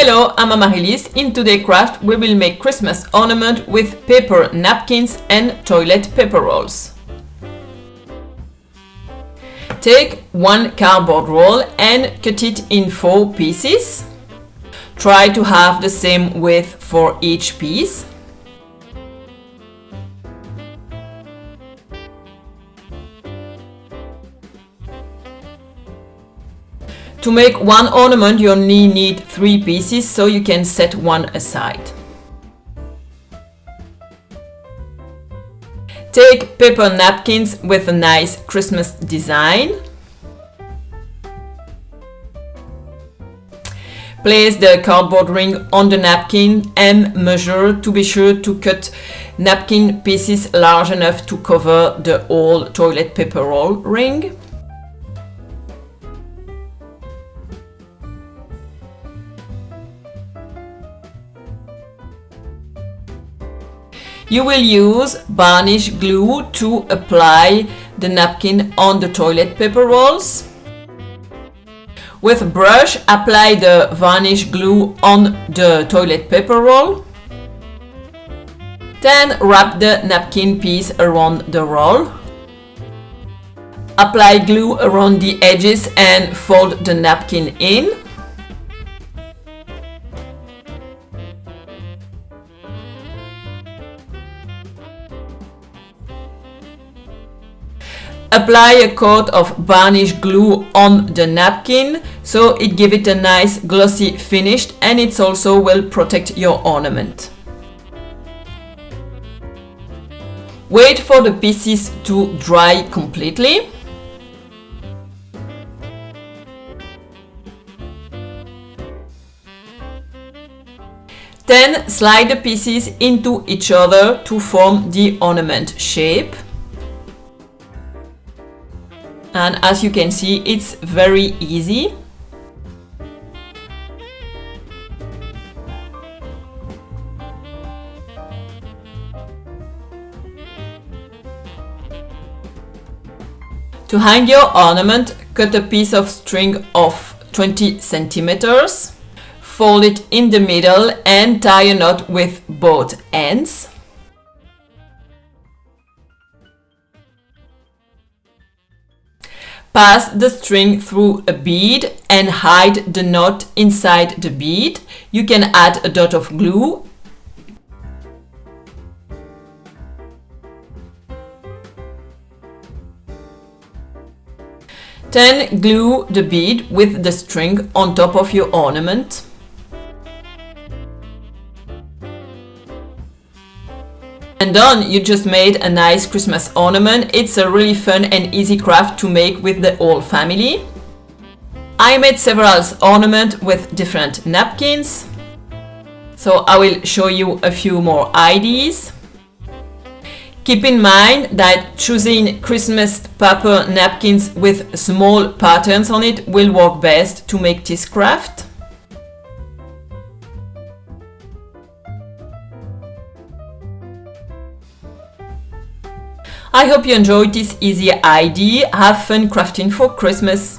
Hello, I'm Marie-Lise. In today's craft we will make Christmas ornament with paper napkins and toilet paper rolls. Take one cardboard roll and cut it in 4 pieces. Try to have the same width for each piece. To make one ornament you only need 3 pieces, so you can set one aside. Take paper napkins with a nice Christmas design. Place the cardboard ring on the napkin and measure to be sure to cut napkin pieces large enough to cover the whole toilet paper roll ring. You will use varnish glue to apply the napkin on the toilet paper rolls. With a brush, apply the varnish glue on the toilet paper roll. Then wrap the napkin piece around the roll. Apply glue around the edges and fold the napkin in. Apply a coat of varnish glue on the napkin so it gives it a nice glossy finish, and it also will protect your ornament. Wait for the pieces to dry completely. Then slide the pieces into each other to form the ornament shape. And as you can see, it's very easy. To hang your ornament, cut a piece of string of 20 centimeters, fold it in the middle and tie a knot with both ends. Pass the string through a bead and hide the knot inside the bead. You can add a dot of glue. Then glue the bead with the string on top of your ornament. And done, you just made a nice Christmas ornament. It's a really fun and easy craft to make with the whole family. I made several ornaments with different napkins, so I will show you a few more ideas. Keep in mind that choosing Christmas paper napkins with small patterns on it will work best to make this craft. I hope you enjoyed this easy idea. Have fun crafting for Christmas.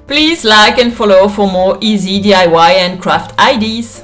Please like and follow for more easy DIY and craft ideas.